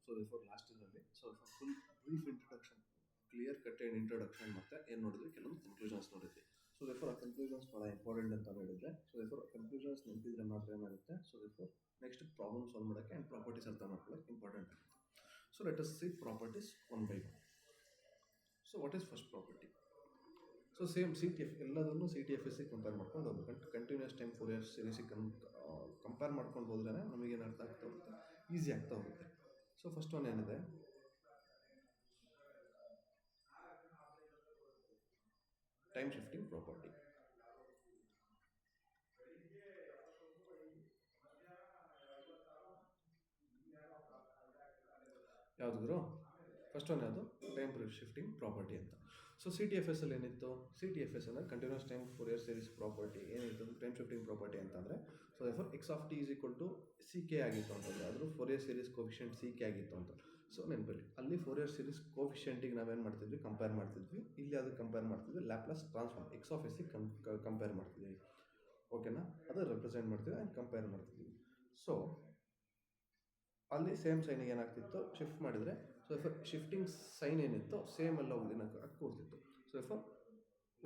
So for last ಇದರಲ್ಲಿ so full brief introduction, clear cut and introduction ಮತ್ತು ಏನು ನೋಡಿದ್ವಿ, ಕೆಲವೊಂದು ಕನ್ಕ್ಲೂಷನ್ಸ್ ನೋಡಿದ್ವಿ. ಸೊ ಆ ಕನ್ಕ್ಲೂಷನ್ಸ್ ಭಾಳ ಇಂಪಾರ್ಟೆಂಟ್ ಅಂತ ಹೇಳಿದ್ರೆ, ಸೊ ಕನ್ಕ್ಲೂಷನ್ಸ್ ನೆನಪಿದ್ರೆ ಮಾತ್ರ ಏನಾಗುತ್ತೆ, ಸೊ ನೆಕ್ಸ್ಟ್ ಪ್ರಾಬ್ಲಮ್ ಸಾಲ್ವ್ ಮಾಡೋಕ್ಕೆ ಆ್ಯಂಡ್ ಪ್ರಾಪರ್ಟೀಸ್ ಅರ್ಥ ಮಾಡ್ಕೊಳ್ಳೋಕೆ ಇಂಪಾರ್ಟೆಂಟ್ ಆಗುತ್ತೆ. So let us C properties one by one. So what is first property? So same CTF ಎಲ್ಲದನ್ನು CTFS ಕಂಪೇರ್ ಮಾಡ್ಕೊಂಡು ಹೋಗ್ಬೇಕು. ಕಂಟಿನ್ಯೂಸ್ ಟೈಮ್ ಫೋರಿಯರ್ ಸೀರೀಸಿಗೆ ಕಂಪೇರ್ ಮಾಡ್ಕೊಂಡು ಹೋದ್ರೆ ನಮಗೇನು ಅರ್ಥ ಆಗ್ತಾ ಹೋಗುತ್ತೆ, ಈಸಿ ಆಗ್ತಾ ಹೋಗುತ್ತೆ. ಸೊ ಫಸ್ಟ್ ಒನ್ ಏನಿದೆ, ಟೈಮ್ ಶಿಫ್ಟಿಂಗ್ ಪ್ರಾಪರ್ಟಿ. ಯಾವುದಾದ್ರು ಫಸ್ಟ್ ಒನ್ ಯಾವುದು? ಟೈಮ್ ಶಿಫ್ಟಿಂಗ್ ಪ್ರಾಪರ್ಟಿ ಅಂತ. ಸೊ CTFS ಅಲ್ಲಿ ಏನಿತ್ತು? CTFS ಅಂದರೆ continuous time Fourier series property ಏನಿತ್ತು? ಟೈಮ್ ಶಿಫ್ಟಿಂಗ್ ಪ್ರಾಪರ್ಟಿ ಅಂತಂದರೆ, ಸೊ x(t) CK ಆಗಿತ್ತು ಅಂತಂದರೆ, ಅದ್ರ ಫೋರಿಯರ್ ಸೀರೀಸ್ ಕೋಫಿಷಿಯಂಟ್ CK ಆಗಿತ್ತು ಅಂತ. ಸೊ ನೆನಪಲ್ಲಿ ಅಲ್ಲಿ ಫೋರಿಯರ್ ಸೀರೀಸ್ ಕೋಫಿಷಿಯಂಟಿಗೆ ನಾವೇನು ಮಾಡ್ತಿದ್ವಿ? ಕಂಪೇರ್ ಮಾಡ್ತಿದ್ವಿ. ಇಲ್ಲಿ ಅದಕ್ಕೆ ಕಂಪೇರ್ ಮಾಡ್ತಿದ್ವಿ ಲ್ಯಾಪ್ಲಾಸ್ ಟ್ರಾನ್ಸ್ಫಾರ್ಮ್ x(s) ಕಂಪೇರ್ ಮಾಡ್ತಿದ್ವಿ. ಓಕೆನಾ? ಅದು ರೆಪ್ರೆಸೆಂಟ್ ಮಾಡ್ತಿದ್ವಿ ಆ್ಯಂಡ್ ಕಂಪೇರ್ ಮಾಡ್ತಿದ್ವಿ. ಸೊ ಅಲ್ಲಿ ಸೇಮ್ ಸೈನಿಗೆ ಏನಾಗ್ತಿತ್ತು, ಶಿಫ್ಟ್ ಮಾಡಿದರೆ, ಸೊ ಶಿಫ್ಟಿಂಗ್ ಸೈನ್ ಏನಿತ್ತು ಸೇಮ್ ಎಲ್ಲ ಕೂರ್ತಿತ್ತು. ಸೊ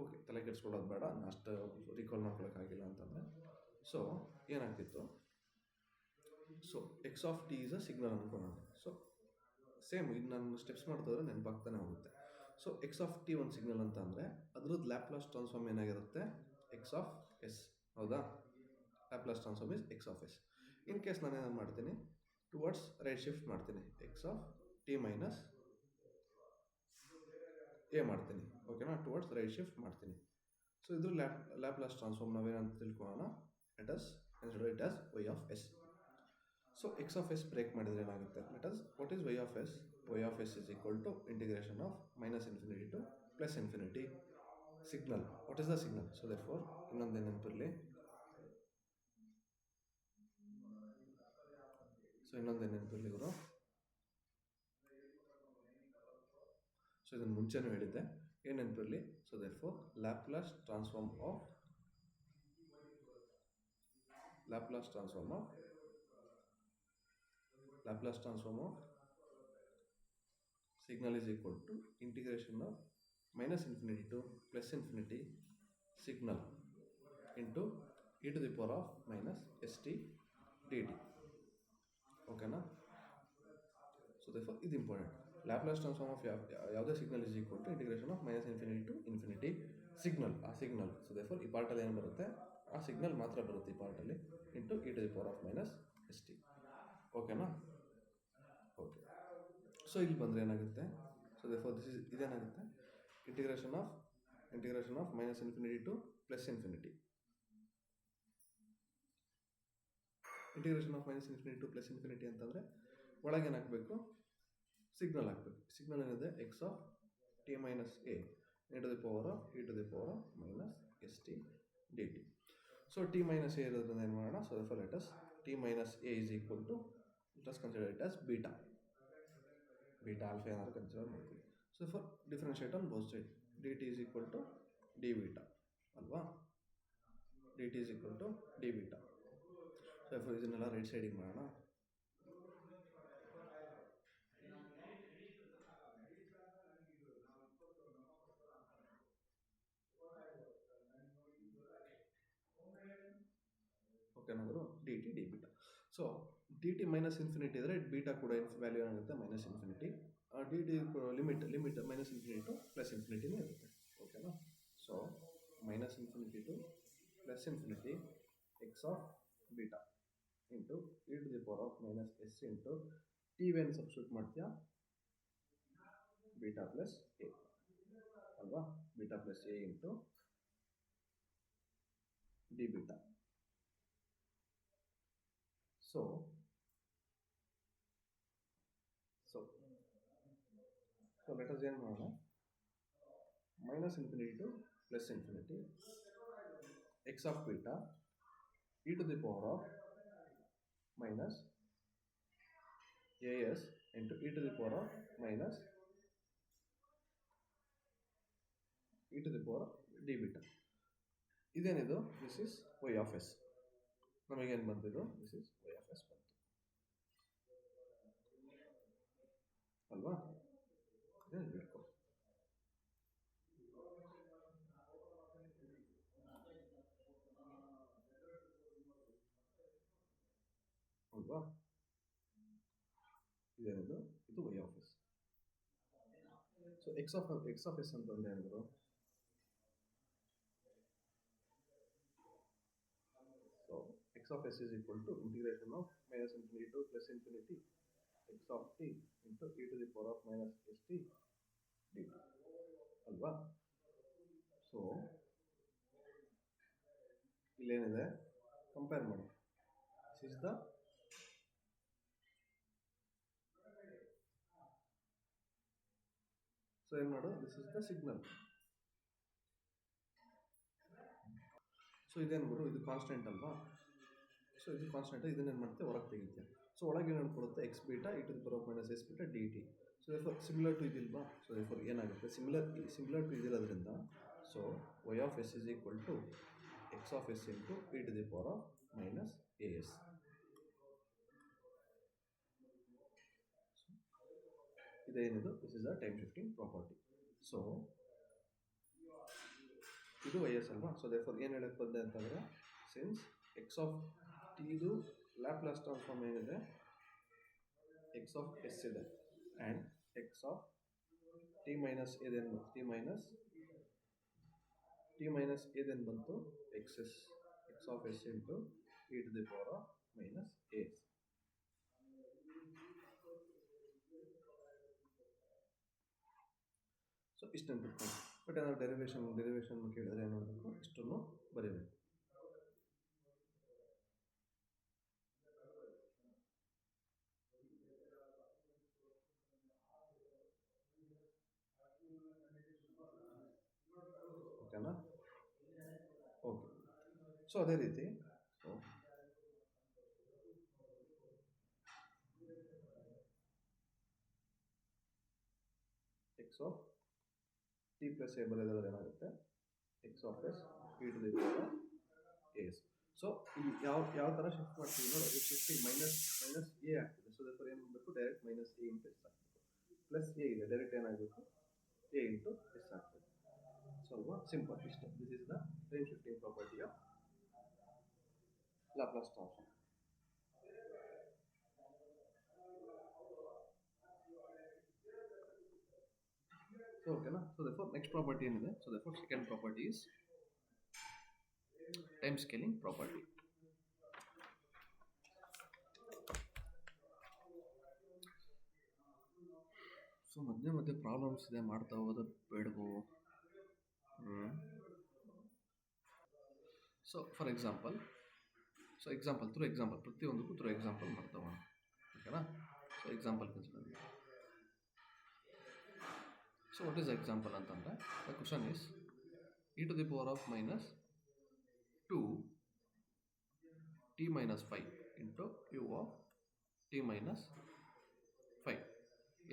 ಓಕೆ, ತಲೆ ಕೆಡಿಸ್ಕೊಳ್ಳೋದು ಬೇಡ, ಅಷ್ಟು ರಿಕಾಲ್ ಮಾಡ್ಕೊಳ್ಳೋಕ್ಕಾಗಿಲ್ಲ ಅಂತಂದರೆ. ಸೊ ಏನಾಗ್ತಿತ್ತು, so x(t) is a signal ಅನ್ಕೊಳ್ಳೋಣ. ಸೊ ಸೇಮ್ ಈಗ ನಾನು ಸ್ಟೆಪ್ಸ್ ಮಾಡ್ತಿದ್ರೆ ನೆನಪಾಗ್ತಾನೆ ಹೋಗುತ್ತೆ. ಸೊ x(t) ಒಂದು ಸಿಗ್ನಲ್ ಅಂತ ಅಂದರೆ ಅದ್ರದ್ದು ಲ್ಯಾಪ್ಲಾಸ್ ಟ್ರಾನ್ಸ್ಫಾರ್ಮ್ ಏನಾಗಿರುತ್ತೆ? x(s). ಹೌದಾ? Laplace transform is x(s). In case ನಾನು ಏನು ಮಾಡ್ತೀನಿ, ಟುವರ್ಡ್ಸ್ ರೈಟ್ ಶಿಫ್ಟ್ ಮಾಡ್ತೀನಿ, x(t ಮೈನಸ್ a) ಮಾಡ್ತೀನಿ. ಓಕೆನಾ? ಟುವರ್ಡ್ಸ್ ರೈಟ್ ಶಿಫ್ಟ್ ಮಾಡ್ತೀನಿ. ಸೊ ಇದ್ರ ಲ್ಯಾಪ್ಲಾಸ್ ಟ್ರಾನ್ಸ್ಫಾರ್ಮ್ ನಾವೇನಂತ ತಿಳ್ಕೊಳ್ಳೋಣ, it as y(s). So x(s) break ಮಾಡಿದರೆ ಏನಾಗುತ್ತೆ? What is y(s)? y(s) is equal to integration of -∞ to +∞ signal. What is the signal? So ಇನ್ನೊಂದು ನೆನಪಿರಲಿ, ಇವರು. ಸೊ ಇದನ್ನು ಮುಂಚೆನೂ ಹೇಳಿದ್ದೆ, ಏನು ನೆನಪಿರಲಿ? So Laplace transform of signal is equal to integration of -∞ to +∞ signal into e⁻⁻st dt. ಓಕೆನಾ? So ಇದು ಇಂಪಾರ್ಟೆಂಟ್. ಲ್ಯಾಪ್ಲಾಸ್ ಟ್ರಾನ್ಸ್ಫಾರ್ಮ್ ಆಫ್ ಯಾವುದೇ signal is equal to integration of -∞ to ∞ signal. ಆ ಸಿಗ್ನಲ್, ಸೊ ಈ ಪಾರ್ಟಲ್ಲಿ ಏನು ಬರುತ್ತೆ? ಆ ಸಿಗ್ನಲ್ ಮಾತ್ರ ಬರುತ್ತೆ ಈ ಪಾರ್ಟಲ್ಲಿ, ಇಂಟು e⁻⁻st. ಓಕೆನಾ? ಓಕೆ. ಸೊ ಇಲ್ಲಿ ಬಂದರೆ ಏನಾಗುತ್ತೆ? ಸೊ ಇದೇನಾಗುತ್ತೆ? Integration of -∞ to +∞. Integration of -∞ to +∞ ಅಂತಂದರೆ ಒಳಗೇನು ಹಾಕಬೇಕು? ಸಿಗ್ನಲ್ ಹಾಕಬೇಕು. ಸಿಗ್ನಲ್ ಏನಿದೆ? x(t minus a) e⁻⁻st dt. So t minus a ಇರೋದ್ರಿಂದ ಏನು ಮಾಡೋಣ? So t minus a is equal to, consider it as beta alpha ಏನಾದ್ರು ಕನ್ಸಿಡರ್ ಮಾಡ್ತೀವಿ. So differentiate on both side, dt is equal to d beta ಅಲ್ವಾ? dt is equal to d beta. So ಇದನ್ನೆಲ್ಲ right ಸೈಡಿಗೆ ಮಾಡೋಣ. ಓಕೆನಾದರೂ dt d beta. So dt -∞ ಇದ್ದರೆ beta ಕೂಡ value ಏನಾಗುತ್ತೆ? -∞. dt limit -∞ to +∞ ಇರುತ್ತೆ. ಓಕೆನಾ? So -∞ to +∞ x(β) into e⁻⁻s into t substitute ಮಾಡ್ತೀಯಾ? ಬೀಟಾ ಪ್ಲಸ್ a ಅಲ್ವಾ? Beta plus a into d beta. So let us ಏನು ಮಾಡೋಣ? -∞ To +∞ x(β) e⁻⁻as into e⁻d beta. ಇದೇನಿದು? This is y(s). ನಮಗೇನು ಬಂತಿದ್ದು? This is y(s) ಬಂತು. ಅಲ್ವಾ? ಇಟ್ಕೊ. ಅಲ್ವಾ? ಇದೇನಿದು? ಇದು Y of S. So X of S ಅಂತಂದ್ರೆ ಏನಿದ್ರು? So X of S is equal to integration of minus infinity to plus infinity X of T into E to the power of minus S T D T ಅಲ್ವಾ? So ಇಲ್ಲೇನಿದೆ compare ಮಾಡಿ. This is the so ಏನು ಮಾಡು, this is the signal. So ಇದೇನು ಗುರು, ಇದು constant ಅಲ್ವಾ? So ಇದು ಕಾನ್ಸ್ಟೆಂಟ್, ಇದನ್ನೇನು ಮಾಡುತ್ತೆ, ಹೊರಗೆ ತೆಗಿತೆ. ಸೊ ಒಳಗೆ ಏನು ಅನ್ಕೊಳ್ಳುತ್ತೆ, x beta e to the power of minus s beta d T. So therefore similar to ಇದಿಲ್ವಾ? ಸೊ ದೇರ್ಫೋರ್ ಏನಾಗುತ್ತೆ, ಸಿಮಿಲರ್ ಟು ಇದಿರೋದ್ರಿಂದ so y of S is equal to x of S into E to the power of minus a s. ಇದೇನಿದು, this is a time shifting property. So ಇದು y s ಅಲ್ವಾ? So therefore ಏನು ಹೇಳಕ್ಕೆ ಬಂದೆ ಅಂತಂದರೆ, since x of ಟಿದು Laplace transform ಏನಿದೆ, X of S ಇದೆ, and x of t minus ಏದೇನು ಟಿ ಮೈನಸ್ ಏದೇನು ಬಂತು, x of S into E to the power of minus a s. So ಇಷ್ಟನ್ನು ಬಿಟ್ಕೊಂಡು, ಬಟ್ ಏನಾದ್ರು ಡೆರಿವೇಷನ್ ಕೇಳಿದ್ರೆ ಏನು ಮಾಡಬೇಕು, ಇಷ್ಟನ್ನು ಬರೀಬೇಕು. ಓಕೆನಾ? ಓಕೆ. ಸೊ ಅದೇ ರೀತಿ so X of t plus a ಬರೆಯೋದಾದ್ರೆ ಏನಾಗುತ್ತೆ, x of s e to the power s. So ಇಲ್ಲಿ ಯಾವ ಥರ ಶಿಫ್ಟ್ ಮಾಡ್ತೀವಿ ನೋಡಿ, ಈ ಶಿಫ್ಟಿಂಗ್ ಮೈನಸ್ ಎ ಆಗ್ತಿದೆ. ಸೊ ದೇರ್ಫೋರ್ ಏನು ಮಾಡಬೇಕು, direct minus a into s ಆಗ್ತದೆ. ಪ್ಲಸ್ ಎ ಇದೆ, ಡೈರೆಕ್ಟ್ ಏನಾಗಬೇಕು, ಎ ಇಂಟು ಎಸ್ ಆಗ್ತದೆ. ಸೊ ಅಲ್ವಾ, ಸಿಂಪಲ್ ಇಷ್ಟೇ. This is the time shifting property of Laplace transform. So ಓಕೆನಾ? ಸೊ ದೇರ್ಫೋರ್ ನೆಕ್ಸ್ಟ್ ಪ್ರಾಪರ್ಟಿ ಏನಿದೆ, so therefore second property is time scaling property. So ಮಧ್ಯೆ problems ಇದೆ, ಮಾಡ್ತಾ ಹೋಗೋದು ಬೇಡವೋ? ಸೊ ಫಾರ್ ಎಕ್ಸಾಂಪಲ್, ಪ್ರತಿಯೊಂದಕ್ಕೂ ಥ್ರೂ ಎಕ್ಸಾಂಪಲ್ ಮಾಡ್ತಾ ಹೋಗೋಣ. ಓಕೆನಾ? So example consider. So what is example ಅಂತಂದರೆ, the question is e to the power of minus 2 t minus 5 into u of t minus 5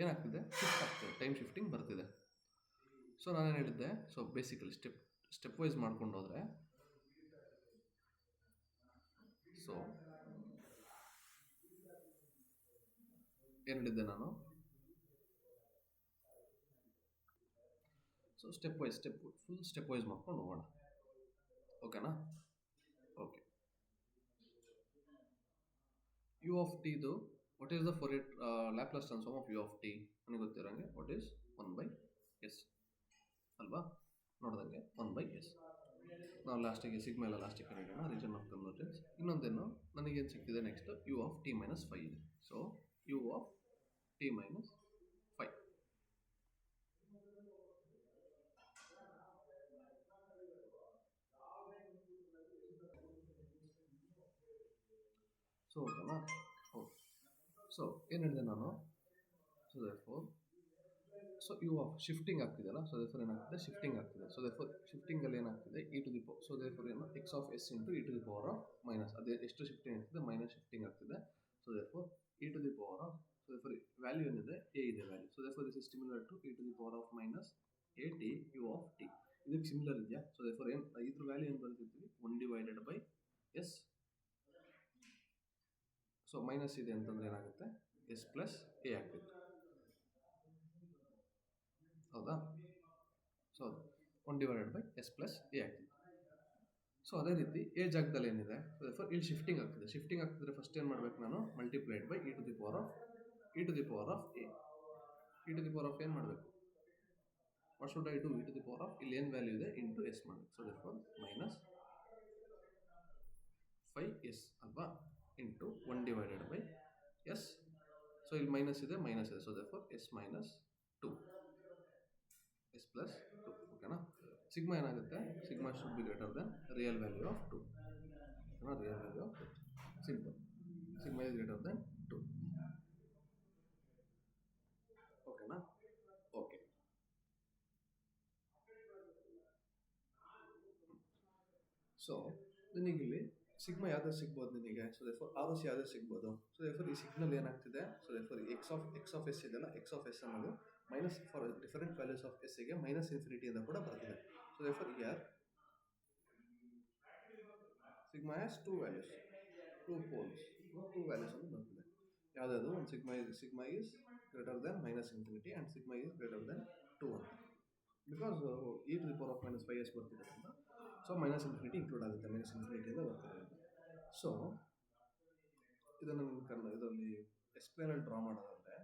ಏನಾಗ್ತಿದೆ, ಶಿಫ್ಟ್ ಆಗ್ತಿದೆ, ಟೈಮ್ ಶಿಫ್ಟಿಂಗ್ ಬರ್ತಿದೆ. So ನಾನೇನು ಹೇಳಿದ್ದೆ, ಸೊ ಬೇಸಿಕಲಿ ಸ್ಟೆಪ್ ವೈಸ್ ಮಾಡ್ಕೊಂಡು ಹೋದರೆ, so ಏನು ಹೇಳಿದ್ದೆ ನಾನು, ಸೊ ಫುಲ್ ಸ್ಟೆಪ್ ವೈಸ್ ಮಾಡ್ಕೊಂಡು ಹೋಗೋಣ. ಓಕೆನಾ? ಓಕೆ. ಯು ಆಫ್ ಟಿದು what is the Fourier Laplace transform of u of t ನನಗೆ ಗೊತ್ತಿರೋಂಗೆ ವಾಟ್ ಈಸ್ 1/s ಅಲ್ವಾ? ನೋಡ್ದಂಗೆ 1/s. ನಾವು ಲಾಸ್ಟಿಗೆ ಸಿಗ್ಮಾ ಎಲ್ಲ ಲಾಸ್ಟಿಗೆ ಕರೀಡೋಣ, ರೀಜನ್ ಆಫ್ ಕನ್ವರ್ಜೆನ್ಸ್. ಇನ್ನೊಂದೇನು ನನಗೇನು ಸಿಗ್ತಿದೆ next, u of t minus 5 ಇದೆ. So u of t minus 5. So ಓಕೆನಾ? ಓಕೆ. ಸೊ ಏನು ಹೇಳಿದೆ ನಾನು, so therefore so u of shifting ಆಗ್ತಿದೆಯಲ್ಲ, ಸೊ ದೇರ್ಫೋರ್ ಏನಾಗ್ತಿದೆ, ಶಿಫ್ಟಿಂಗ್ ಆಗ್ತಿದೆ. ಸೊ ದೇರ್ಫೋರ್ ಶಿಫ್ಟಿಂಗಲ್ಲಿ ಏನಾಗ್ತಿದೆ, e to the power, so therefore ಏನು, X of S into E to the power of minus, ಅದೇ ಎಷ್ಟು ಶಿಫ್ಟಿಂಗ್ ಆಗ್ತಿದೆ, ಮೈನಸ್ ಶಿಫ್ಟಿಂಗ್ ಆಗ್ತಿದೆ. So therefore e to the power of, so therefore value ಏನಿದೆ, A ಇದೆ value. So therefore this is similar to E to the power of minus A T U of T. ಇದಕ್ಕೆ similar ಇದೆಯಾ? So therefore ಏನು, ಇದ್ರ value ಏನು ಬರ್ತಿರ್ತೀವಿ, 1/s. So minus ಇದೆ ಅಂತಂದ್ರೆ ಏನಾಗುತ್ತೆ, ಎಸ್ ಪ್ಲಸ್ ಎ ಆಗ್ತಿತ್ತು. 1 divided by S plus A ಆಗ್ತಿದೆ. ಸೊ ಅದೇ ರೀತಿ ಎ ಜಾಗದಲ್ಲಿ ಏನಿದೆ ಇಲ್ಲಿ ಶಿಫ್ಟಿಂಗ್ ಆಗ್ತಿದೆ. ಶಿಫ್ಟಿಂಗ್ ಆಗ್ತಿದ್ರೆ ಫಸ್ಟ್ ಏನು ಮಾಡಬೇಕು ನಾನು multiplied by E to the power of A. E to the power of ಏನು ಮಾಡಬೇಕು, what should I do, E to the power of ಇಲ್ಲಿ ಏನು ವ್ಯಾಲ್ಯೂ ಇದೆ ಇಂಟು ಎಸ್ ಮಾಡಬೇಕು. ಸೊ ದೇರ್ಫೋರ್ ಮೈನಸ್ 5s ಅಲ್ವಾ into 1 divided by S. So ಇಲ್ಲಿ minus ಇದೆ. So therefore S minus 2 S plus 2. ಓಕೆನಾ. ಸಿಗ್ಮಾ ಏನಾಗುತ್ತೆ, sigma should be greater than real value of 2. ಓಕೆನಾ, real value of 2 simple. Sigma is greater than 2. ಓಕೆನಾ. Okay. So ನಿನಗಿಲ್ಲಿ sigma ಯಾವ್ದು ಸಿಗ್ಬೋದು ನಿನಗೆ. So therefore R S ಯಾವ್ದು ಸಿಗ್ಬೋದು. ಸೊ ದೇರ್ಫೋರ್ ಈ ಸಿಗ್ನಲ್ ಏನಾಗ್ತಿದೆ, so therefore X of S ಇದೆಯಲ್ಲ, ಎಕ್ಸ್ ಆಫ್ ಎಸ್ ಅನ್ನೋದು minus for different values of S ಗೆ ಮೈನಸ್ ಇನ್ಫಿನಿಟಿಯಿಂದ ಕೂಡ ಬರ್ತಿದೆ. So therefore here sigma has 2 values, 2 poles, 2 values ಅಂತ ಬರ್ತಿದೆ. ಯಾವುದಾದ್ರು ಒಂದು sigma is greater than minus infinity and sigma is greater than 2 ಅಂತ. Because E to the power of minus 5s ಬರ್ತಿದೆ ಅಂತ. ಸೊ ಮೈನಸ್ ಇನ್ಫಿನಿಟಿ ಇನ್ಕ್ಲೂಡ್ ಆಗುತ್ತೆ, minus ಇನ್ಫಿನಿಟಿಯಿಂದ ಬರ್ತಿದೆ. So ಇದನ್ನು ಇದರಲ್ಲಿ ಎಕ್ಸ್ಪ್ಲೇನಲ್ಲಿ ಡ್ರಾ ಮಾಡೋದಂದರೆ,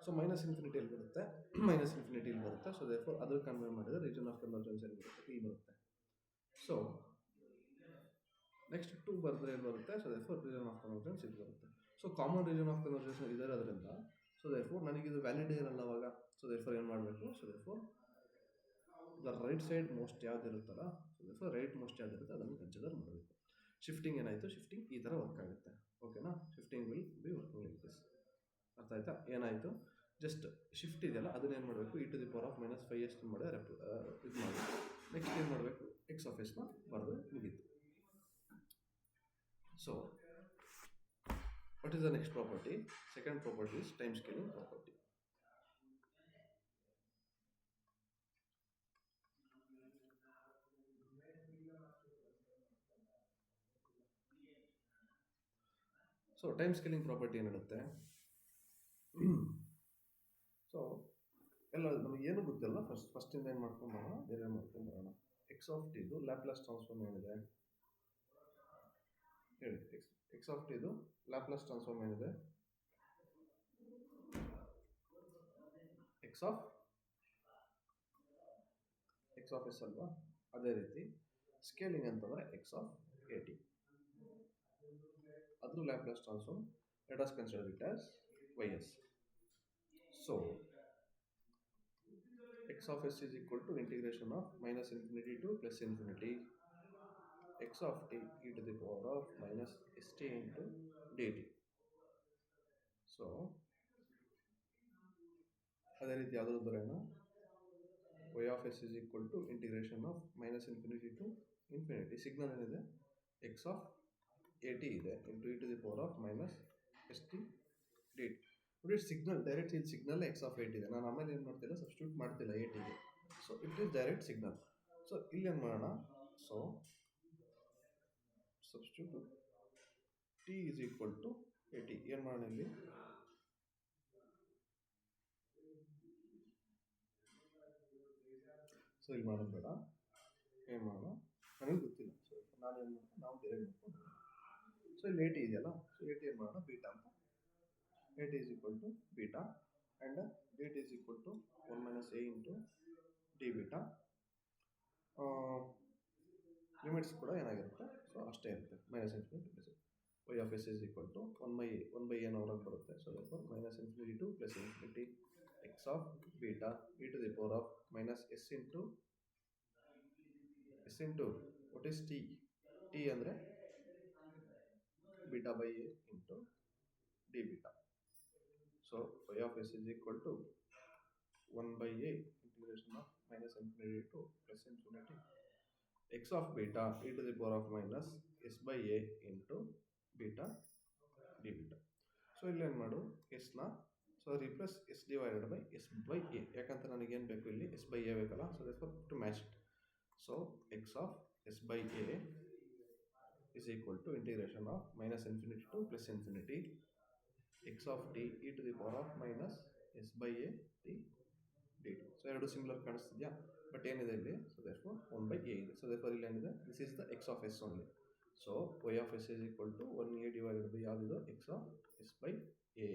ಸೊ ಮೈನಸ್ ಇನ್ಫಿನಿಟಿ ಇಲ್ಲಿ ಬರುತ್ತೆ, ಮೈನಸ್ ಇನ್ಫಿನಿಟಿ ಇಲ್ಲಿ ಬರುತ್ತೆ. ಸೊ ದೇರ್ಫೋರ್ ಅದ್ರ ಕನ್ವರ್ಟ್ ಮಾಡಿದರೆ ರೀಜನ್ ಆಫ್ ಕನ್ವರ್ಜೆನ್ಸ್ ಎಲ್ಲಿ ಬರುತ್ತೆ, ಇಲ್ಲಿ ಬರುತ್ತೆ. ಸೊ ನೆಕ್ಸ್ಟ್ 2 ಬರೆದ್ರೆ ಏನು ಬರುತ್ತೆ. So therefore region of convergence ಇಲ್ಲಿ ಬರುತ್ತೆ. So common region of convergence ಇದರೋದ್ರಿಂದ ಸೊ ದೇರ್ಫೋರ್ ನನಗಿದು ವ್ಯಾಲಿಡ್ ಇರಲ್ಲ ಅವಾಗ. ಸೊ ದೇರ್ಫೋರ್ ಏನು ಮಾಡಬೇಕು, so therefore the right side most ಯಾವ್ದು ಇರುತ್ತಲ್ಲ, ಸೊ ದೇರ್ಫೋರ್ ರೈಟ್ ಮೋಸ್ಟ್ ಯಾವ್ದು ಇರುತ್ತೆ ಅದನ್ನು ಕನ್ಸಿಡರ್ ಮಾಡಬೇಕು. ಶಿಫ್ಟಿಂಗ್ ಏನಾಯಿತು, ಶಿಫ್ಟಿಂಗ್ ಈ ಥರ ವರ್ಕ್ ಆಗುತ್ತೆ. ಓಕೆನಾ. Shifting will be working like this. ಅರ್ಥ ಆಯ್ತಾ. ಏನಾಯಿತು, ಜಸ್ಟ್ ಶಿಫ್ಟ್ ಇದೆಯಲ್ಲ ಅದನ್ನ ಏನು ಮಾಡಬೇಕು, E to the power of minus 5s ಮಾಡಿ ಇದು ಮಾಡಬೇಕು. ನೆಕ್ಸ್ಟ್ ಏನು ಮಾಡಬೇಕು, ಎಕ್ಸ್ ಆಫ್ ಎಸ್ನ ಬರೆದು ಮುಗೀತು. So what is the next property, second property is time scaling property. So time scaling property ಏನು ಹೇಳುತ್ತೆ, ಸೊ ಎಲ್ಲ ನಮಗೆ ಏನು ಗೊತ್ತಿಲ್ಲ. ಫಸ್ಟಿಂದ ಏನು ಮಾಡ್ಕೊಂಬರೋಣ, ಬೇರೆ ಮಾಡ್ಕೊಂಬರೋಣ. ಎಕ್ಸ್ ಆಫ್ ಟಿದು ಲ್ಯಾಪ್ಲಾಸ್ ಟ್ರಾನ್ಸ್ಫಾರ್ಮ್ ಏನಿದೆ ಹೇಳಿ. ಎಕ್ಸ್ ಆಫ್ ಟಿದು ಲ್ಯಾಪ್ಲಾಸ್ ಟ್ರಾನ್ಸ್ಫಾರ್ಮ್ ಏನಿದೆ, ಎಕ್ಸ್ ಆಫ್ ಎಸ್ ಅಲ್ವಾ. ಅದೇ ರೀತಿ ಸ್ಕೇಲಿಂಗ್ ಅಂತಂದರೆ ಎಕ್ಸ್ ಆಫ್ ಎ ಟಿ, ಅದ್ರ Laplace transform let us consider it as y(s). So x of s is equal to integration of minus infinity to plus infinity x of t e to the power of minus st into dt. So ಅದೇ ರೀತಿ ಯಾವುದಾದ್ರು ಬರೋಣ, y of s is equal to integration of minus infinity to infinity. Signal ಏನಿದೆ x of a t ಇದೆ into e to the power of minus st dt. ನೋಡಿ signal direct ಇಲ್ಲಿ signal x of 8 ಇದೆ. ನಾನು ಆಮೇಲೆ ಏನು ಮಾಡ್ತಿಲ್ಲ, substitute ಮಾಡ್ತಿಲ್ಲ 8ಗೆ. So it is direct signal. So ಇಲ್ಲಿ ಏನು ಮಾಡೋಣ, so substitute t is equal to 80. ಏನು ಮಾಡೋಣ ಇಲ್ಲಿ, ಸೊ ಇಲ್ಲಿ ಮಾಡೋದು ಬೇಡ, ಏನು ಮಾಡೋಣ ನನಗೆ ಗೊತ್ತಿಲ್ಲ. ಸೊ ನಾನು ಏನು ಮಾಡ್ತೀನಿ, ನಾವು ಬೇರೆ ಮಾಡ್ಕೊಂಡು. ಸೊ ಇಲ್ಲಿ 80 ಇದೆಯಲ್ಲ, ಸೊ 80 ಏನು ಮಾಡೋಣ ಬೀಟಾ ಅಂತ. 8 is equal to beta and 8 is equal to 1 minus a into d beta. Limits ಕೂಡ ಏನಾಗಿರುತ್ತೆ, ಸೊ ಅಷ್ಟೇ ಇರುತ್ತೆ, minus infinity plus y of s is equal to 1 by n ಹೊರಗೆ ಬರುತ್ತೆ. So therefore minus infinity to plus infinity x of beta e to the power of minus s into what is t ಅಂದರೆ beta by a into d beta. So y of s is equal to 1 by a integration of minus infinity to plus infinity x of beta e to the power of minus s by a into beta d beta. So ಇಲ್ಲಿ ಏನು ಮಾಡು, ಎಸ್ನ so replace S divided by S by A. ಯಾಕಂತ ನನಗೇನು ಬೇಕು ಇಲ್ಲಿ S by A ಬೇಕಲ್ಲ. So therefore to match it. So X of S by A is equal to integration of minus infinity to plus infinity x of t e to the power of minus s by a t D T. So ಎರಡು similar ಕಾಣಿಸ್ತಿದೆಯಾ, but ಏನಿದೆ ಇಲ್ಲಿ, so therefore 1/a ಇದೆ. So therefore ಇಲ್ಲಿ ಏನಿದೆ, this is the x of s only. So y of S is equal to 1a divided by ಯಾವುದಿದು, x of S by a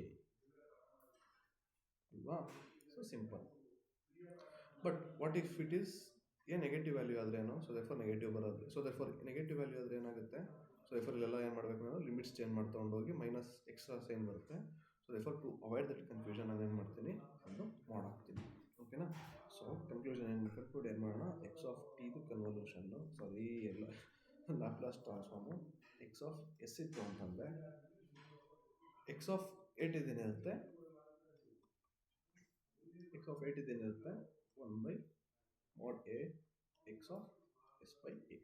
ಅಲ್ವಾ. So simple. But what if it is a negative value ಆದರೆ ಏನು, so therefore negative ಬರೋದು. So therefore negative value ಆದರೆ ಏನಾಗುತ್ತೆ, so therefore ಇಲ್ಲೆಲ್ಲ ಏನು ಮಾಡಬೇಕು, ನಾನು ಲಿಮಿಟ್ಸ್ ಚೇಂಜ್ ಮಾಡ್ಕೊಂಡು ಹೋಗಿ ಮೈನಸ್ ಎಕ್ಸ್ಟ್ರಾ ಸೈನ್ ಬರುತ್ತೆ. So therefore to avoid that confusion ನಾನು ಏನು ಮಾಡ್ತೀನಿ, ಒಂದು ಮಾಡಾಕ್ತೀನಿ. ಓಕೆನಾ. ಸೊ ಕನ್ಕ್ಲೂಷನ್ ಏನು ಕನ್ಕ್ಲೂಡ್ ಏನು ಮಾಡೋಣ, ಎಕ್ಸ್ ಆಫ್ ಟಿದು ಕನ್ವಲ್ಯೂಷನ್ನು, ಸಾರಿ ಎಲ್ಲ Laplace transform x of s ಇತ್ತು ಅಂತಂದರೆ ಎಕ್ಸ್ ಆಫ್ ಏಟ್ ಇದೇನಿರುತ್ತೆ, ಎಕ್ಸ್ ಆಫ್ ಏಟ್ ಇದೇನಿರುತ್ತೆ 1 mod a x of s by a.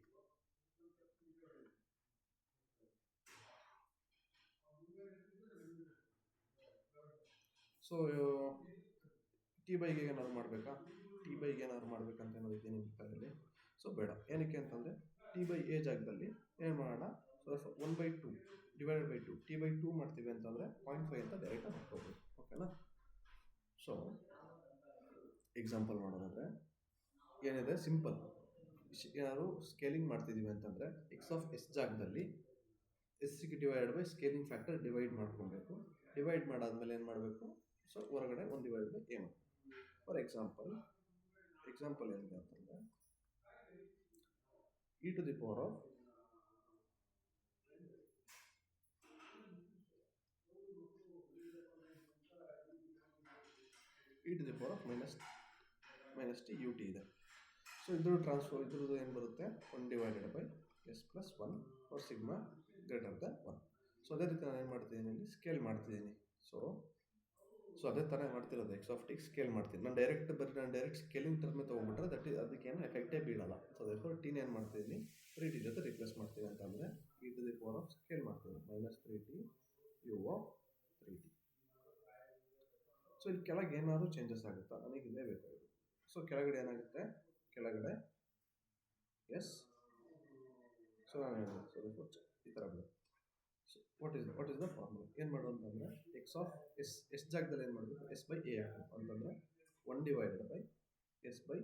So t ಬೈಗೆ ಏನಾದ್ರು ಮಾಡಬೇಕಾ, ಟಿ ಬೈಗೆ ಏನಾದ್ರು ಮಾಡ್ಬೇಕಂತ ಏನಾದ್ರು ಇದೆ ನಿಮ್ಮ ಕೈಯಲ್ಲಿ. ಸೊ ಬೇಡ, ಏನಕ್ಕೆ ಅಂತಂದರೆ ಟಿ ಬೈ ಎ ಜಾಗದಲ್ಲಿ ಏನು ಮಾಡೋಣ, so 1/2 divided by 2 T by 2 ಮಾಡ್ತೀವಿ ಅಂತಂದರೆ 0.5 ಅಂತ ಡೈರೆಕ್ಟಾಗಿ ಹಾಕ್ಕೋಬೋದು. ಓಕೆನಾ. ಸೊ ಎಕ್ಸಾಂಪಲ್ ಮಾಡೋದಾದರೆ ಏನಿದೆ, ಸಿಂಪಲ್. ಏನಾದ್ರು ಸ್ಕೇಲಿಂಗ್ ಮಾಡ್ತಿದ್ದೀವಿ ಅಂತಂದರೆ ಎಕ್ಸ್ ಆಫ್ ಎಸ್ ಜಾಗದಲ್ಲಿ ಎಸ್ಸಿಗೆ divide by scaling factor divide ಮಾಡ್ಕೊಬೇಕು. ಡಿವೈಡ್ ಮಾಡಾದ್ಮೇಲೆ ಏನು ಮಾಡಬೇಕು, ಸೊ ಹೊರಗಡೆ 1 divide by a. For example ಏನಿದೆ ಅಂತಂದರೆ e to the power of minus t u t ಇದೆ. ಸೊ ಇದ್ರದ್ದು ಏನು ಬರುತ್ತೆ, 1 divided by S plus 1 for sigma greater than 1. So ಅದೇ ರೀತಿ ನಾನು ಏನು ಮಾಡ್ತಿದ್ದೀನಿ, ಇಲ್ಲಿ ಸ್ಕೇಲ್ ಮಾಡ್ತಿದ್ದೀನಿ. ಸೊ ಅದೇ ಥರ ಮಾಡ್ತಿರೋದು, ಎಕ್ಸ್ ಆಫ್ ಟಿಗೆ ಸ್ಕೇಲ್ ಮಾಡ್ತೀನಿ. ನಾನು ಡೈರೆಕ್ಟ್ ಸ್ಕೇಲಿಂಗ್ ಟರ್ಮೇ ತೊಗೊಂಡ್ಬಿಟ್ರೆ ಅದಕ್ಕೇನು ಎಫೆಕ್ಟೇ ಬೀಳಲ್ಲ. ಸೊ ದೇರ್ಫೋರ್ ಟಿನ ಏನು ಮಾಡ್ತಿದ್ದೀನಿ, 3t ಜೊತೆ ರಿಪ್ಲೇಸ್ ಮಾಡ್ತೀವಿ ಅಂತಂದರೆ e to the power of scale ಮಾಡ್ತೀನಿ minus 3t u of 3t. So ಇಲ್ಲಿ ಕೆಳಗೆ ಏನಾದರೂ ಚೇಂಜಸ್ ಆಗುತ್ತಾ, ನನಗೆ ಇಲ್ಲೇ ಬೇಕಾಗಿದೆ. ಸೊ ಕೆಳಗಡೆ ಏನಾಗುತ್ತೆ, ಕೆಳಗಡೆ ಎಸ್. ಸೊ ಈ ಥರ ಬರುತ್ತೆ. So what is the formula, ಏನು ಮಾಡು ಅಂತಂದರೆ ಎಕ್ಸ್ ಆಫ್ ಎಸ್ ಜಾಗದಲ್ಲಿ ಏನು ಮಾಡಬೇಕು, ಎಸ್ ಬೈ ಎ ಹಾಕಬೇಕು ಅಂತಂದರೆ 1 divided by S by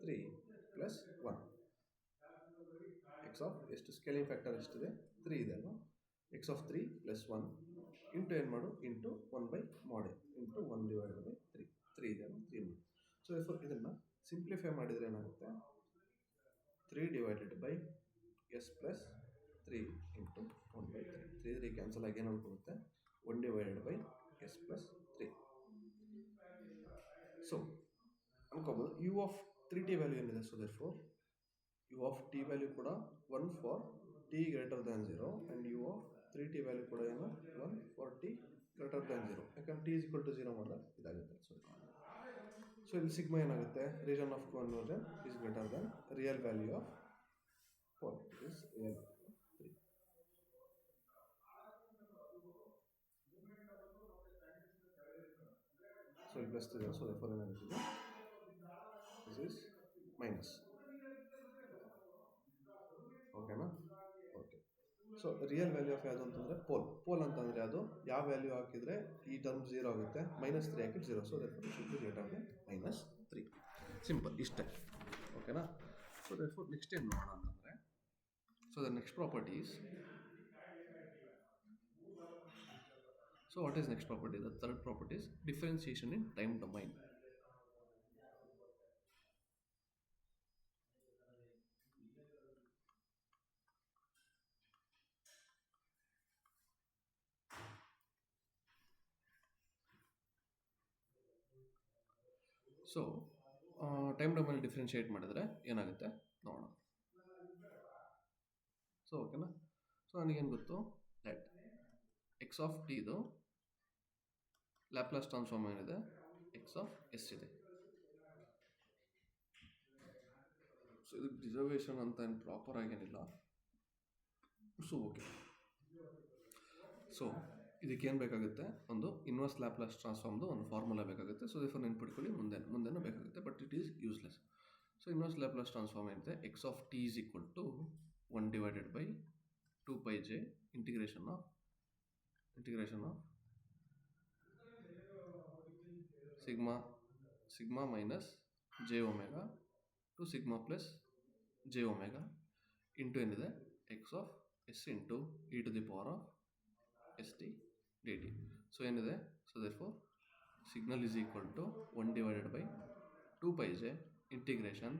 3 plus 1. X of ಎಷ್ಟು ಸ್ಕೇಲಿಂಗ್ ಫ್ಯಾಕ್ಟರ್ ಎಷ್ಟಿದೆ, 3 ಇದೆ ಅಲ್ವಾ. ಎಕ್ಸ್ ಆಫ್ 3 ಪ್ಲಸ್ 1 ಇಂಟು ಏನು ಮಾಡು, into 1 by mod into 1 divided by 3 ಇದೆ ಅಲ್ವಾ, 3 ಮಾಡಿ. ಸೊ ಇದನ್ನು ಸಿಂಪ್ಲಿಫೈ ಮಾಡಿದರೆ ಏನಾಗುತ್ತೆ, 3 divided by S plus 3 into 1/3. 3 cancel ಆಗಿ ಏನು ಉಳ್ಕೊಳ್ಳುತ್ತೆ, 1 divided by S plus 3. So ಅನ್ಕೋಬೋದು ಯು ಆಫ್ 3t ವ್ಯಾಲ್ಯೂ ಏನಿದೆ. So therefore u of t value ಕೂಡ 1 for t greater than 0 and u of 3t value ಕೂಡ ಏನು 1 ಫಾರ್ ಟಿ ಗ್ರೇಟರ್ ದ್ಯಾನ್ 0. ಯಾಕಂದ್ರೆ T equal to 0 ಮಾಡಿದಾಗ ಇದಾಗುತ್ತೆ. So ಇಲ್ಲಿ sigma ಏನಾಗುತ್ತೆ, region of conversion is greater than real value of 4 is real value of 3. So ಇಲ್ಲಿ plus ಇದೆ. So therefore ಏನಾಗುತ್ತೆ, ದಿಸ್ ಈಸ್ ಮೈನಸ್. ಓಕೆನಾ. Okay. So real value of ಯಾವುದು ಅಂತಂದರೆ ಪೋಲ್ ಅಂತಂದರೆ ಅದು ಯಾವ ವ್ಯಾಲ್ಯೂ ಹಾಕಿದರೆ ಈ ಟರ್ಮ್ 0 ಆಗುತ್ತೆ, -3 ಹಾಕಿದ್ರೆ 0. So therefore should be greater than -3. Simple ಇಷ್ಟೇ. ಓಕೆನಾ. ಸೊ ದೇರ್ಫೋರ್ ನೆಕ್ಸ್ಟ್ ಏನು ಮಾಡೋಣ ಅಂತಂದರೆ, so the next property is, so what is next property? The third property is differentiation in time domain. So time domain differentiate ಮಾಡಿದ್ರೆ ಏನಾಗುತ್ತೆ ನೋಡೋಣ. So ಓಕೆನಾ. So ನನಗೇನು ಗೊತ್ತು, ಲೆಟ್ ಎಕ್ಸ್ ಆಫ್ ಟಿದು ಲ್ಯಾಪ್ಲಾಸ್ ಟ್ರಾನ್ಸ್ಫಾರ್ಮ್ ಏನಿದೆ, ಎಕ್ಸ್ ಆಫ್ ಎಸ್ ಇದೆ. So ಇದಕ್ಕೆ ಡಿಸರ್ವೇಷನ್ ಅಂತ ಏನು ಪ್ರಾಪರ್ ಆಗೇನಿಲ್ಲ. So okay. ಸೊ ಇದಕ್ಕೇನು ಬೇಕಾಗುತ್ತೆ, ಒಂದು ಇನ್ವರ್ಸ್ ಲ್ಯಾಪ್ಲಾಸ್ ಟ್ರಾನ್ಸ್ಫಾರ್ಮ್ದು ಒಂದು ಫಾರ್ಮುಲಾ ಬೇಕಾಗುತ್ತೆ. ಸೊ ದೇರ್ಫೋರ್ ನೆನ್ಪಿಟ್ಕೊಳ್ಳಿ, ಮುಂದೆನೂ ಬೇಕಾಗುತ್ತೆ, but it is useless. So inverse Laplace transform ಏನಿದೆ, X of T is equal to 1 divided by 2πj integration of sigma sigma minus J omega to sigma plus J omega into ಏನಿದೆ X of S into E to the power of s T D T. So ಏನಿದೆ, so therefore signal is equal to 1 divided by 2 pi j integration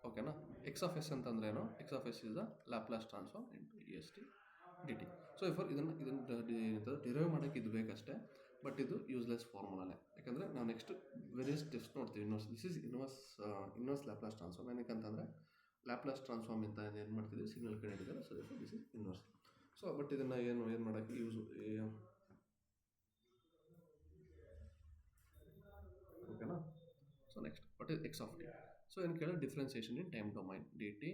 ಓಕೆನಾ. X of s ಅಂತಂದ್ರೇನು, X of S is the Laplace transform into e s T D T. So for ಇದನ್ನು derive ಮಾಡೋಕ್ಕೆ ಇದು ಬೇಕಷ್ಟೇ, but ಇದು useless ಫಾರ್ಮುಲಾನೇ. ಯಾಕಂದರೆ ನಾವು ನೆಕ್ಸ್ಟ್ ವೇರಿಯಸ್ ಸ್ಟೆಪ್ಸ್ ನೋಡ್ತೀವಿ. This is inverse Laplace transform. ಏನಕ್ಕಂತಂದರೆ ಲ್ಯಾಪ್ಲಾಸ್ ಟ್ರಾನ್ಸ್ಫಾರ್ಮ್ ಅಂತ ಏನು ಮಾಡ್ತಿದ್ದೀವಿ, ಸಿಗ್ನಲ್ ಕಡೆ ಹಿಡಿದಾರೆ. So this is inverse. So but ಇದನ್ನು ಏನು ಮಾಡೋಕ್ಕೆ ಯೂಸು, ಓಕೆನಾ. So next what is x of t. So ಏನು ಕೇಳೋ differentiation in time domain D T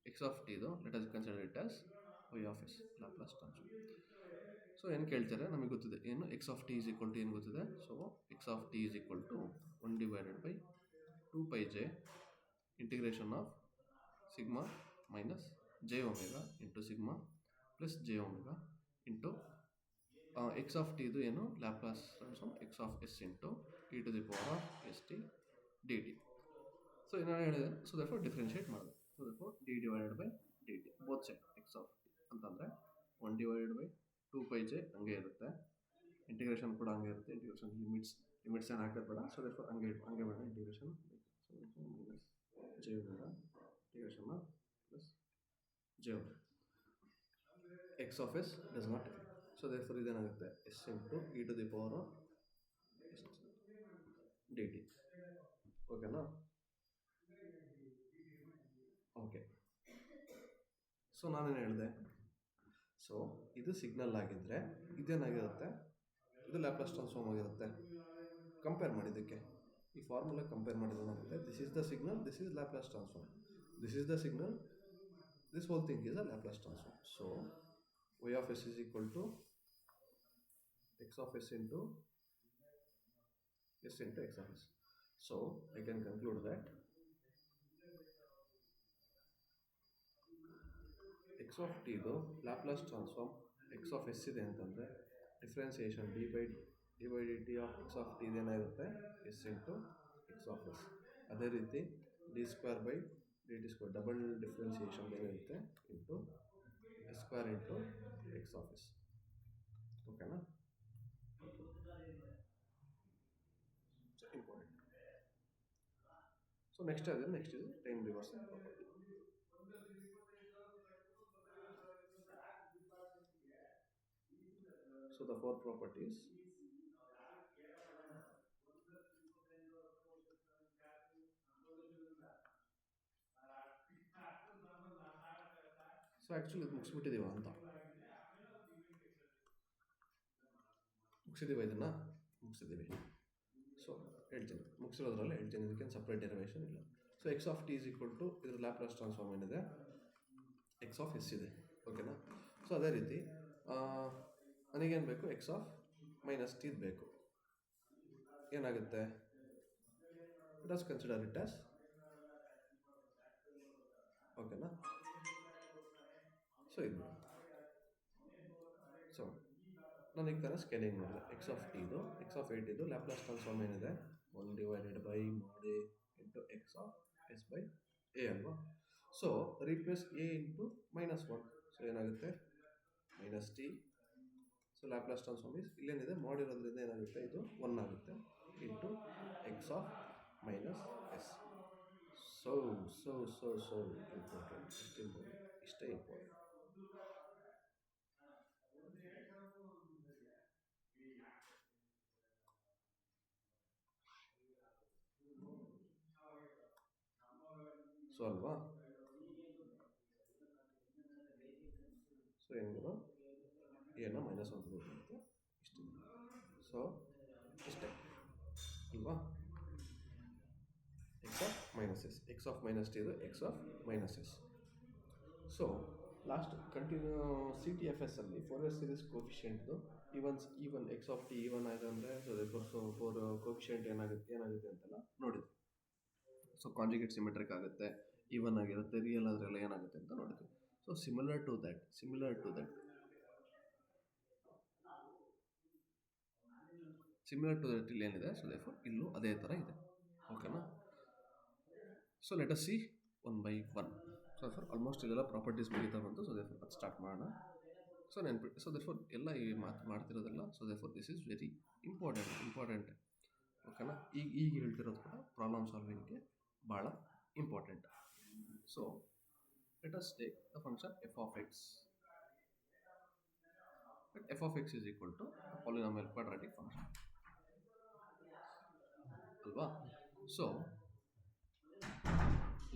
X of T ಇದು let us consider it as Y of S Laplace transform. So ಏನು ಕೇಳ್ತಾರೆ, ನಮಗೆ ಗೊತ್ತಿದೆ ಏನು X of T is equal to ಏನು ಗೊತ್ತಿದೆ. So X of T is equal to 1 divided by 2 pi j integration of sigma minus J omega into sigma plus J omega into X of T ಇದು ಏನು Laplace transform X of S into E to the power of s T D T. So ಏನಾರು ಹೇಳಿದೆ, so therefore differentiate ಮಾಡಿದೆ. So therefore D divided by D T both side X of T ಅಂತಂದರೆ 1 divided by 2 pi j ಹಂಗೆ ಇರುತ್ತೆ, integration ಕೂಡ ಹಂಗೆ ಇರುತ್ತೆ. Integration limits ಏನು ಹಾಕೋದು ಬೇಡ. ಸೊ ದೇರ್ಫೋರ್ ಹಂಗೆ ಬೇಡ integration. So minus J omega integration plus J omega x of s does not effect. So therefore ಇದೇನಾಗುತ್ತೆ s into E to the power of d t. ಓಕೆನಾ. ಓಕೆ. ಸೊ ನಾನೇನು ಹೇಳಿದೆ, so ಇದು signal ಆಗಿದ್ದರೆ ಇದೇನಾಗಿರುತ್ತೆ, ಇದು Laplace transform ಆಗಿರುತ್ತೆ. Compare ಮಾಡಿದ್ದಕ್ಕೆ ಈ ಫಾರ್ಮುಲಾ ಕಂಪೇರ್ ಮಾಡಿದ್ದೇನಾಗುತ್ತೆ, this is the signal, this is Laplace transform, this is the signal, this whole thing is a Laplace transform. So y of s is equal to x of s into x of s. So I can conclude that x of t ಇದು Laplace transform x of s ಇದೆ ಅಂತಂದರೆ differentiation d by D of x of t ಇದೇನಾಗುತ್ತೆ s into x of s. ಅದೇ ರೀತಿ d square by D t square double differentiation ಏನಿರುತ್ತೆ into s square into x of s. ಓಕೆನಾ. So important. So next is time reversal property. So the four properties. So actually ಇದು ಮುಗಿಸ್ಬಿಟ್ಟಿದ್ದೀವ ಅಂತ, ಇದನ್ನು ಮುಗಿಸಿದ್ದೀವಿ. So ಹೇಳ್ತೀನಿ, ಮುಗಿಸಿರೋದ್ರಲ್ಲಿ ಹೇಳ್ತೀನಿ, ಇದಕ್ಕೆ ಸಪ್ರೇಟ್ ಡೆರಿವೇಷನ್ ಇಲ್ಲ. So X of T is equal to ಇದ್ರ ಲ್ಯಾಪ್ಲಾಸ್ ಟ್ರಾನ್ಸ್ಫಾರ್ಮ್ ಏನಿದೆ ಎಕ್ಸ್ ಆಫ್ ಎಸ್ ಇದೆ. ಓಕೆನಾ. ಸೊ ಅದೇ ರೀತಿ ನನಗೇನು ಬೇಕು, ಎಕ್ಸ್ ಆಫ್ ಮೈನಸ್ ಟಿ ಬೇಕು. ಏನಾಗುತ್ತೆ, let us consider it as, ಓಕೆನಾ. ಸೊ ಇದು ಸೊ ನಾನು ಈಗ ತಾನೇ ಸ್ಕೇಲಿಂಗ್ ಮಾಡಿದೆ ಎಕ್ಸ್ ಆಫ್ ಟಿ ಇದು ಎಕ್ಸ್ ಆಫ್ ಏಟ್ ಇದು ಲ್ಯಾಪ್ಲಾಸ್ ಟ್ರಾನ್ಸ್ಫಾರ್ಮ್ ಏನಿದೆ 1 ಡಿವೈಡೆಡ್ ಬೈ ಮಾಡಿ into X of S by a ಅಲ್ವಾ. So replace a into -1. So ಏನಾಗುತ್ತೆ minus t. So Laplace transform ಇಲ್ಲೇನಿದೆ ಮಾಡಿರೋದ್ರಿಂದ ಏನಾಗುತ್ತೆ, ಇದು 1 ಆಗುತ್ತೆ into X of minus s. So so so so important, ಇಷ್ಟೇ ಇಂಪಾರ್ಟೆಂಟ್. ಸೊ ಅಲ್ವಾ. ಸೊ ಹೆಂಗಿರೋ ಏನೋ -1 ಬರುತ್ತೆ ಇಷ್ಟು. ಸೊ ಇಷ್ಟೇ ಅಲ್ವಾ. X of minus s, x of minus t ಇದು x of minus s. So last continue C T F S ಅಲ್ಲಿ ಫೋರಿಯರ್ ಸೀರೀಸ್ ಕೋಫಿಷಿಯೆಂಟ್ದು even x of t even ಆಯಿತು ಅಂದರೆ ಸೊ ಫೋರ್ ಕೋಫಿಷಿಯೆಂಟ್ ಏನಾಗುತ್ತೆ ಅಂತೆಲ್ಲ ನೋಡಿದ್ವಿ. ಸೊ ಕಾಂಜುಗೇಟ್ ಸಿಮೆಟ್ರಿಕ್ ಆಗುತ್ತೆ, even ಆಗಿರುತ್ತೆ, ರಿಯಲ್ ಅದರೆಲ್ಲ ಏನಾಗುತ್ತೆ ಅಂತ ನೋಡಿದ್ವಿ. So similar to that similar to that ಇಲ್ಲಿ ಏನಿದೆ, ಸೊ ದೇರ್ಫೋರ್ ಇಲ್ಲೂ ಅದೇ ಥರ ಇದೆ. ಓಕೆನಾ? So let us see one by one. So therefore almost ಇದೆಲ್ಲ ಪ್ರಾಪರ್ಟೀಸ್ ಮುಗಿತಾ ಬಂತು. ಸೊ ದೇರ್ಫೋರ್ ಅದು ಸ್ಟಾರ್ಟ್ ಮಾಡೋಣ. ಸೊ ನೆನ್ಪಿಟ್ಟು, ಸೊ ದೇರ್ಫೋರ್ ಎಲ್ಲ ಈ ಮಾಡ್ತಿರೋದಲ್ಲ. So therefore this is very important. ಓಕೆನಾ? ಈಗ ಹೇಳ್ತಿರೋದು ಕೂಡ ಪ್ರಾಬ್ಲಮ್ ಸಾಲ್ವಿಂಗ್ಗೆ ಭಾಳ important. So let us take the function f of x. f of x is equal to a polynomial quadratic function. Alva? So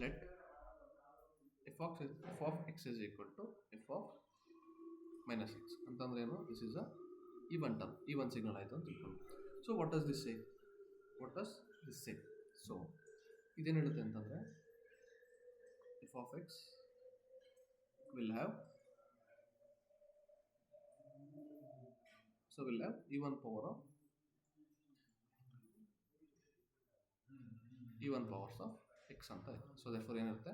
let f of x is equal to f of minus x. ಅಂತಂದ್ರೆ ಏನು? This is a even term, even signal ಆಯಿತು ಅಂತ ತಿಳ್ಕೊಂಡು. So what does this say? So ಇದೇನು ಹೇಳುತ್ತೆ ಅಂತಂದರೆ f of x will have even powers of x ಅಂತ ಇದೆ. ಸೊ ದೇರ್ಫೋರ್ ಏನಿರುತ್ತೆ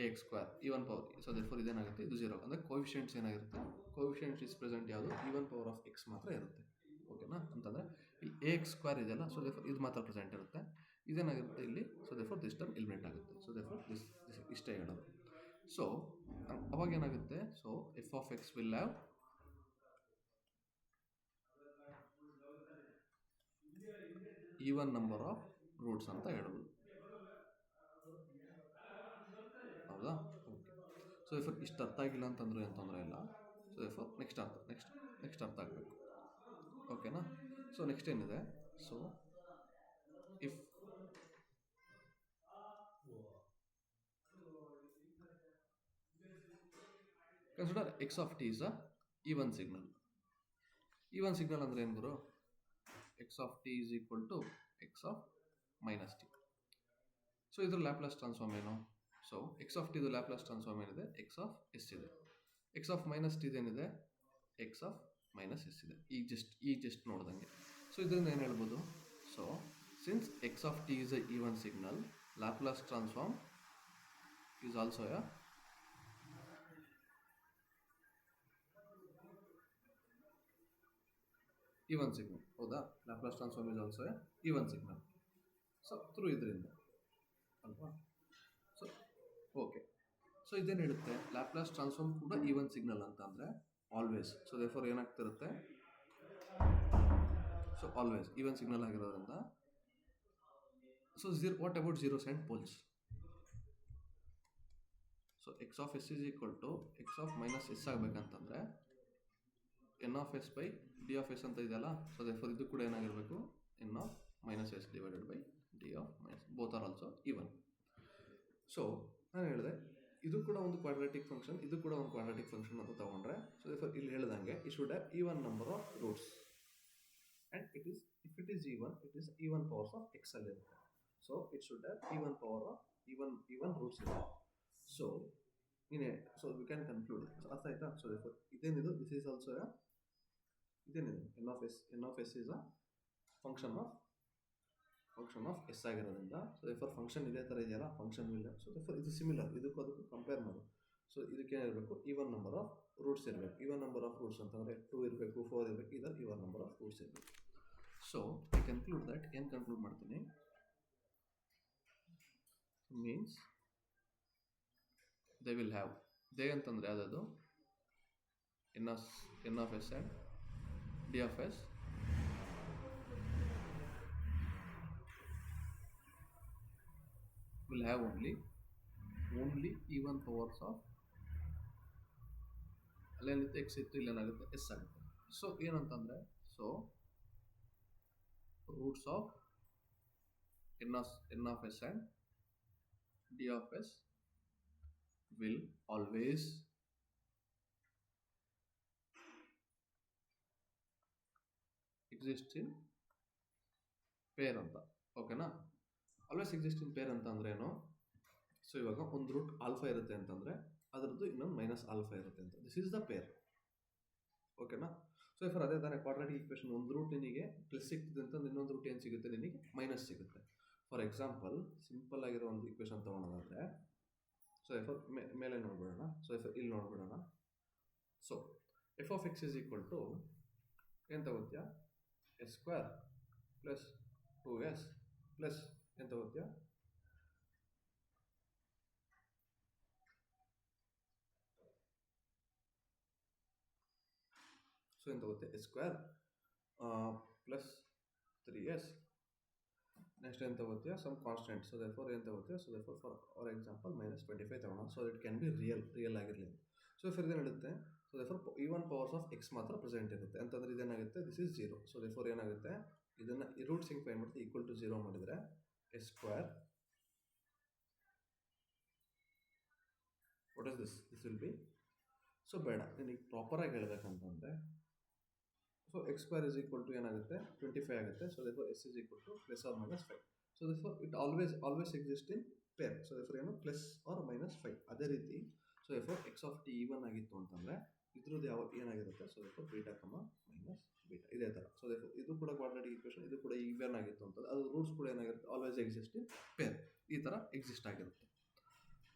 ax square even power. So therefore ಇದೇನಾಗುತ್ತೆ, ಇದು 0 ಅಂದರೆ ಕೋವಿಷಿಯಂಟ್ಸ್ ಏನಾಗಿರುತ್ತೆ, ಕೋವಿಷಿಯಂಟ್ಸ್ ಇಸ್ ಪ್ರೆಸೆಂಟ್ ಯಾವುದು, ಈವನ್ ಪವರ್ ಆಫ್ x ಮಾತ್ರ ಇರುತ್ತೆ. ಓಕೆನಾ? ಅಂತಂದರೆ ಇಲ್ಲಿ ax ಸ್ಕ್ವೇರ್ ಇದೆಯಲ್ಲ, ಸೊ ದೇರ್ಫೋರ್ ಇದು ಮಾತ್ರ ಪ್ರೆಸೆಂಟ್ ಇರುತ್ತೆ. ಇದೇನಾಗಿರುತ್ತೆ ಇಲ್ಲಿ, so therefore this term eliminate ಆಗುತ್ತೆ. ಸೊ ದೇರ್ಫೋರ್ ದಿಸ್ ಇಷ್ಟೇ ಹೇಳೋದು. ಸೊ ಅವಾಗ ಏನಾಗುತ್ತೆ, so f of x will have even number of roots ಅಂತ ಹೇಳ್ಬೋದು. ಹೌದಾ? ಓಕೆ. ಸೊ ದೇರ್ಫೋರ್ ಇಷ್ಟು ಅರ್ಥ ಆಗಿಲ್ಲ ಅಂತಂದ್ರೆ ಏನು ತೊಂದರೆ ಇಲ್ಲ. ಸೊ ದೇರ್ಫೋರ್ ನೆಕ್ಸ್ಟ್ ಅರ್ಥ ಆಗಬೇಕು. ಓಕೆನಾ? ಸೊ ನೆಕ್ಸ್ಟ್ ಏನಿದೆ, so if consider x of t is a even signal. Even signal ಅಂದರೆ ಏನು ಗುರು? X of T is equal to x of minus t. So ಇದ್ರ ಲ್ಯಾಪ್ಲಾಸ್ ಟ್ರಾನ್ಸ್ಫಾರ್ಮ್ ಏನು? ಸೊ ಎಕ್ಸ್ ಆಫ್ ಟಿದು ಲ್ಯಾಪ್ಲಾಸ್ ಟ್ರಾನ್ಸ್ಫಾರ್ಮ್ ಏನಿದೆ, X of S ಇದೆ. X of minus t ಏನಿದೆ, X of minus s ಇದೆ. ಈಗ ಜಸ್ಟ್ ನೋಡ್ದಂಗೆ. ಸೊ ಇದರಿಂದ ಏನು ಹೇಳ್ಬೋದು, so since x of T is a even signal, Laplace transform is also a even signal. ಹೌದಾ? Laplace transform is also a even signal. So through ಇದರಿಂದ ಅಲ್ವಾ? So okay. So ಇದೇನು ಹೇಳುತ್ತೆ, ಲ್ಯಾಪ್ಲಾಸ್ ಟ್ರಾನ್ಸ್ಫಾರ್ಮ್ ಕೂಡ even signal ಅಂತ ಅಂದರೆ always. So therefore ಏನಾಗ್ತಿರುತ್ತೆ, so always even signal ಆಗಿರೋದ್ರಿಂದ. So what about zeros and poles? So X of s is equal to x of minus s ಆಗಬೇಕಂತಂದರೆ n of S by D of s ಅಂತ ಇದೆಯಲ್ಲ. So therefore ಇದು ಕೂಡ ಏನಾಗಿರಬೇಕು, N of minus S divided by D of minus, both are also even. So ನಾನು ಹೇಳಿದೆ ಇದು ಕೂಡ ಒಂದು ಕ್ವಾಡ್ರಾಟಿಕ್ ಫಂಕ್ಷನ್, ಇದು ಕೂಡ ಒಂದು ಕ್ವಾಡ್ರಾಟಿಕ್ ಫಂಕ್ಷನ್ ಅಂತ ತಗೊಂಡ್ರೆ, ಸೊ ದೇರ್ಫೋರ್ ಇಲ್ಲಿ ಹೇಳ್ದಂಗೆ it should have even number of roots and if it is even powers of x ಅಲ್ಲಿ ಇರುತ್ತೆ. So it should have even power of even roots ಇದೆ. So so we can conclude. ಅರ್ಥ ಆಯ್ತಾ? So therefore ಇದೇನಿದು, this is also ಇದೇನಿದೆ, n of s is a function of s ಆಗಿರೋದ್ರಿಂದ. So therefore function ಇದೇ ಥರ ಇದೆಯಲ್ಲ, ಫಂಕ್ಷನ್ ಇಲ್ಲ. ಸೊ ದೇರ್ಫೋರ್ ಇದು ಸಿಮಿಲರ್, ಇದಕ್ಕೂ ಅದಕ್ಕೂ ಕಂಪೇರ್ ಮಾಡು. ಸೊ ಇದಕ್ಕೇನಿರಬೇಕು, ಈವನ್ ನಂಬರ್ ಆಫ್ ರೂಟ್ಸ್ ಇರಬೇಕು. ಈವನ್ ನಂಬರ್ ಆಫ್ ರೂಟ್ಸ್ ಅಂತಂದರೆ 2 ಇರಬೇಕು, 4 ಇರಬೇಕು, ಇದರ ಈವನ್ ನಂಬರ್ ಆಫ್ ರೂಟ್ಸ್ ಇರಬೇಕು. ಸೊ ಐ ಕನ್ಕ್ಲೂಡ್ ದಟ್, ಏನು ಕನ್ಕ್ಲೂಡ್ ಮಾಡ್ತೀನಿ means they will have, they ಅಂತಂದರೆ ಯಾವುದದು, n of s and d of s will have only even powers of, ಅಲ್ಲೇನಿರುತ್ತೆ ಎಕ್ಸ್ ಇತ್ತು, ಇಲ್ಲೇನಾಗುತ್ತೆ ಎಸ್ ಆಗುತ್ತೆ. ಸೊ ಏನಂತಂದರೆ, so roots of n of s and d of S will always exist in pair ಅಂತ. ಓಕೆನಾ? Always exist in pair ಅಂತ ಅಂದ್ರೆ ಏನು? ಸೊ ಇವಾಗ ಒಂದು ರೂಟ್ ಆಲ್ಫಾ ಇರುತ್ತೆ ಅಂತಂದರೆ ಅದರದ್ದು ಇನ್ನೊಂದು ಮೈನಸ್ ಆಲ್ಫಾ ಇರುತ್ತೆ ಅಂತ. This is the pair. ಓಕೆನಾ? ಸೊ ಫಾರ್ ಅದೇ ತಾನೇ ಕ್ವಾಡ್ರಾಟಿಕ್ ಈಕ್ವೇಷನ್, ಒಂದು ರೂಟ್ ನಿನಗೆ ಪ್ಲಸ್ ಸಿಗ್ತಿದೆ ಅಂತಂದ್ರೆ ಇನ್ನೊಂದು ರೂಟ್ ಏನು ಸಿಗುತ್ತೆ, ನಿನಗೆ ಮೈನಸ್ ಸಿಗುತ್ತೆ. ಫಾರ್ ಎಕ್ಸಾಂಪಲ್ ಸಿಂಪಲ್ ಆಗಿರೋ ಒಂದು ಈಕ್ವೇಷನ್ ತೊಗೊಳೋದಾದರೆ, ಸೊ ಮೇಲೆ ನೋಡ್ಬಿಡೋಣ. ಸೊ ಇಲ್ಲಿ ನೋಡ್ಬಿಡೋಣ. So f of x is equal to ಏನು ತಗೋತೀಯಾ, s square plus 2s plus ಎಂತ ಗೊತ್ತಾ, ಸೊ ಎಂತ ಗೊತ್ತೆ S square plus 3s. Next ಎಂತ ಗೊತ್ತಾ ಸಮ್ ಕಾನ್ಸ್ಟೆಂಟ್, ಸೊ ದೇರ್ಫೋರ್ ಎಂತ ಗೊತ್ತಾ, ಸೊ ದೇರ್ಫೋರ್ ಫಾರ್ ಎಕ್ಸಾಂಪಲ್ -25 ತಗೋಣ. So it can be real ಆಗಿರಲಿ. ಸೊ ಫಿರ್ ಏನಿರುತ್ತೆ, so therefore even powers of x ಮಾತ್ರ ಪ್ರೆಸೆಂಟ್ ಇರುತ್ತೆ ಅಂತಂದ್ರೆ ಇದೇನಾಗುತ್ತೆ, ದಿಸ್ ಈಸ್ 0. ಸೊ ದೇರ್ಫೋರ್ ಏನಾಗುತ್ತೆ, ಇದನ್ನು ರೂಟ್ಸ್ ಹಿಂಗೆ ಫೈಂಡ್ ಮಾಡ್ತೀವಿ, ಈಕ್ವಲ್ ಟು 0 ಮಾಡಿದರೆ s square, what is this will be, so ಬೇಡ ನಿನಗೆ ಪ್ರಾಪರಾಗಿ ಹೇಳ್ಬೇಕಂತಂದರೆ, so x square is equal to ಏನಾಗುತ್ತೆ 25 ಆಗುತ್ತೆ. So therefore s is equal to +or-5. So therefore it always exist in pair. So therefore ಏನು +or-5. ಅದೇ ರೀತಿ so therefore X of t even ಆಗಿತ್ತು ಅಂತಂದರೆ ಇದ್ರದ್ದು ಏನಾಗಿರುತ್ತೆ, ಸೊ ದೇರ್ಫೋರ್ ಬೀಟಾ -ಬೀಟಾ ಇದೇ ಥರ. ಸೊ ದೇರ್ಫೋರ್ ಇದು ಕೂಡ ಕ್ವಾಡ್ರಾಟಿಕ್ ಈಕ್ವೇಷನ್, ಇದು ಕೂಡ ಈವನ್ ಆಗಿತ್ತು ಅಂತಂದ್ರೆ ಅದು ರೂಟ್ಸ್ ಕೂಡ ಏನಾಗಿರುತ್ತೆ, ಆಲ್ವೇಸ್ ಎಕ್ಸಿಸ್ಟ್ ಇನ್ ಪೇರ್, ಈ ಥರ ಎಕ್ಸಿಸ್ಟ್ ಆಗಿರುತ್ತೆ.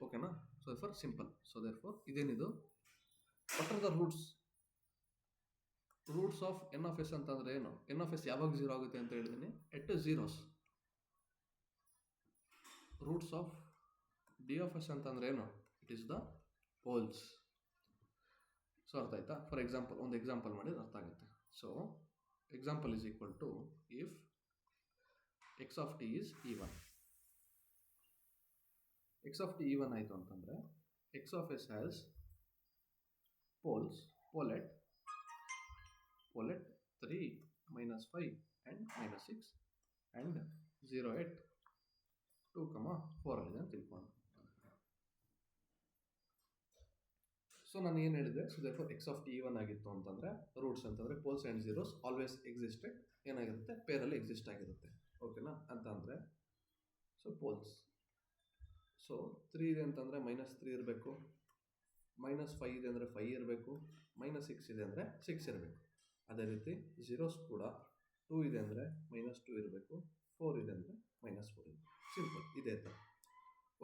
ಓಕೆನಾ. So therefore simple. So therefore ಇದೇನಿದು, what are the roots of n of s ಅಂತಂದರೆ ಏನು, ಎನ್ ಆಫ್ ಎಸ್ ಯಾವಾಗ 0 ಆಗುತ್ತೆ ಅಂತ ಹೇಳಿದ್ದೀನಿ, at zeros. Roots of d of s ಅಂತಂದರೆ ಏನು, it is the poles. So ಅರ್ಥ ಆಯ್ತಾ. ಫಾರ್ ಎಕ್ಸಾಂಪಲ್ ಒಂದು ಎಕ್ಸಾಂಪಲ್ ಮಾಡಿದ್ರೆ ಅರ್ಥ ಆಗುತ್ತೆ. So example is equal to if x of T is even, x of t even ಆಯಿತು ಅಂತಂದರೆ x of S has pole at 3, -5 and -6 and 0, 8, 2, 4 ಇದೆ ಅಂತ ತಿಳ್ಕೊಂಡು. ಸೊ ನಾನು ಏನು ಹೇಳಿದೆ, so therefore X of t even ಆಗಿತ್ತು ಅಂತಂದರೆ ರೂಟ್ಸ್ ಅಂತಂದರೆ poles and zeros always existed ಏನಾಗಿರುತ್ತೆ, ಪೇರಲ್ಲಿ ಎಕ್ಸಿಸ್ಟ್ ಆಗಿರುತ್ತೆ. ಓಕೆನಾ. ಅಂತ ಅಂದರೆ ಸೊ ಪೋಲ್ಸ್, ಸೊ 3 ಇದೆ ಅಂತಂದರೆ -3 ಇರಬೇಕು, -5 ಇದೆ ಅಂದರೆ 5 ಇರಬೇಕು, -6 ಇದೆ ಅಂದರೆ 6 ಇರಬೇಕು. ಅದೇ ರೀತಿ ಝೀರೋಸ್ ಕೂಡ 2 ಇದೆ ಅಂದರೆ -2 ಇರಬೇಕು, 4 ಇದೆ ಅಂದರೆ -4 ಇರಬೇಕು. ಸಿಂಪಲ್ ಇದೇ ಥರ.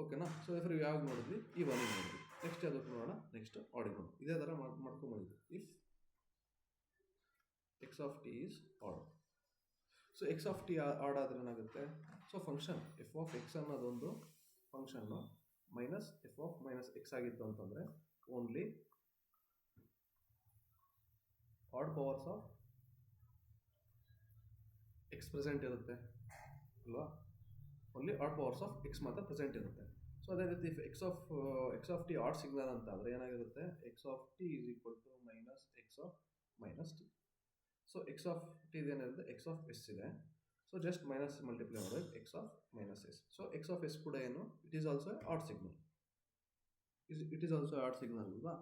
ಓಕೆನಾ. ಸೊ ದೇರ್ಫೋರ್ ಯಾವಾಗ ನೋಡಿದ್ವಿ, ಈ ಒನ್ ನೋಡಿದ್ವಿ. ನೆಕ್ಸ್ಟ್ ಯಾವುದಕ್ಕೆ ನೋಡೋಣ, ನೆಕ್ಸ್ಟ್ ಆಡಿಗೆ ನೋಡೋಣ. ಇದೇ ಥರ ಮಾಡ್ಕೊಂಡ್ಬಂದಿದ್ವಿ. If x of T is odd, so X of t odd ಆದರೆ ಏನಾಗುತ್ತೆ, so function f of x ಅನ್ನೋದೊಂದು ಫಂಕ್ಷನ್ನು -f(-x) ಆಗಿತ್ತು ಅಂತಂದರೆ only odd powers of x present ಇರುತ್ತೆ ಅಲ್ವಾ, only odd powers of x ಮಾತ್ರ ಪ್ರೆಸೆಂಟ್ ಇರುತ್ತೆ. ಸೊ ಅದೇ ರೀತಿ x of t odd signal ಅಂತ ಆದರೆ ಏನಾಗಿರುತ್ತೆ, x of T is equal to -x of -t. So X of t ಇದೇನಿರುತ್ತೆ, ಎಕ್ಸ್ ಆಫ್ ಎಸ್ ಇದೆ. ಸೊ ಜಸ್ಟ್ ಮೈನಸ್ ಮಲ್ಟಿಪ್ಲೈ ಮಾಡೋದು x of -s. So X of s ಕೂಡ ಏನು, it is also odd signal, it is also odd signal ಅಲ್ವಾ,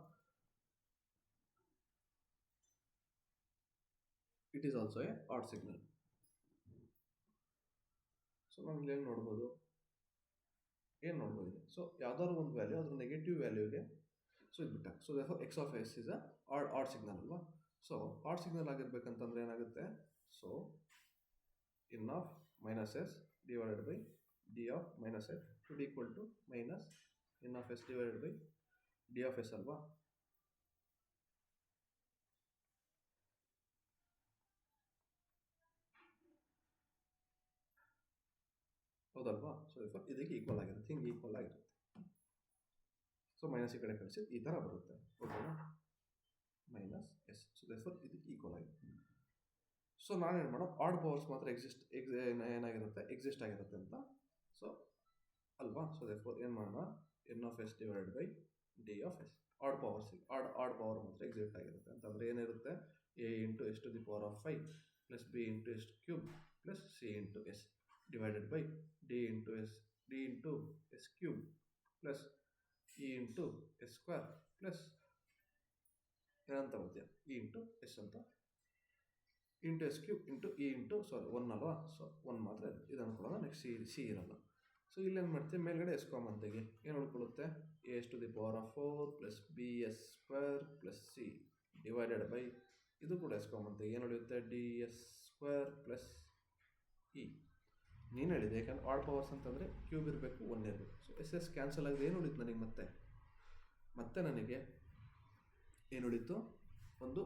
it is also a odd signal. So ನಾವು ಇಲ್ಲಿ ಏನು ನೋಡ್ಬೋದು, so ಯಾವ್ದಾದ್ರು ಒಂದು ವ್ಯಾಲ್ಯೂ ಅದ್ರ ನೆಗೆಟಿವ್ ವ್ಯಾಲ್ಯೂಗೆ ಸೊ ಇದು ಬಿಟ್ಟ. So therefore X of S is odd signal ಅಲ್ವಾ. ಸೊ ಆಡ್ ಸಿಗ್ನಲ್ ಆಗಿರ್ಬೇಕಂತಂದ್ರೆ ಏನಾಗುತ್ತೆ, so N of -s divided by D of -s should equal to minus N of S divided by D of S ಅಲ್ವಾ. ಹೌದಲ್ವಾ. So therefore ಇದಕ್ಕೆ equal ಆಗಿರುತ್ತೆ, ಹಿಂಗೆ equal ಆಗಿರುತ್ತೆ. So minus ಈ ಕಡೆ ಕಳಿಸಿ ಈ ಥರ ಬರುತ್ತೆ. ಓಕೆನಾ, -s. ಸೊ ದೇರ್ಫೋರ್ ಇದಕ್ಕೆ ಈಕ್ವಲ್ ಆಗಿರುತ್ತೆ. ಸೊ ನಾನೇನು ಮಾಡೋ, ಆಡ್ ಪವರ್ಸ್ ಮಾತ್ರ ಏನಾಗಿರುತ್ತೆ, ಎಕ್ಸಿಸ್ಟ್ ಆಗಿರುತ್ತೆ ಅಂತ. ಸೊ ಅಲ್ವಾ. ಸೊ ದೇರ್ಫೋರ್ ಏನು ಮಾಡೋಣ, N of S divided by D of S, odd powers odd power ಮಾತ್ರ ಎಕ್ಸಿಸ್ಟ್ ಆಗಿರುತ್ತೆ ಅಂತಂದರೆ ಏನಿರುತ್ತೆ, a into S to the power of 5 plus b into S cube plus c into S divided by D into S cube plus E into S square plus ಏನಂತ ಬರ್ತೀಯ E into S ಅಂತ into S cube into E into 1 ಅಲ್ವಾ. So 1 ಮಾತ್ರ ಇದು ಅನ್ಕೊಳ್ಳೋಣ. Next C ಇರಲ್ಲ. So ಇಲ್ಲೇನು ಮಾಡ್ತೀವಿ, ಮೇಲ್ಗಡೆ ಎಸ್ ಕಾಮನ್ ತೆಗಿ, ಏನು ಉಳ್ಕೊಳ್ಳುತ್ತೆ, a S to the power of 4 plus B S square plus C divided by ಇದು ಕೂಡ ಎಸ್ ಕಾಮನ್ ತೆಗಿ, ಏನು ಉಳಿಯುತ್ತೆ, d S square plus e. ನೀನು ಹೇಳಿದೆ, ಯಾಕಂದ್ರೆ ಆಡ್ ಪವರ್ಸ್ ಅಂತಂದರೆ ಕ್ಯೂಬ್ ಇರಬೇಕು, 1 ಇರಬೇಕು. ಸೊ ಎಸ್ ಕ್ಯಾನ್ಸಲ್ ಆಗಿದೆ, ಏನು ಉಳಿತು ನನಗೆ, ಮತ್ತೆ ನನಗೆ ಏನು ಉಳಿತು, ಒಂದು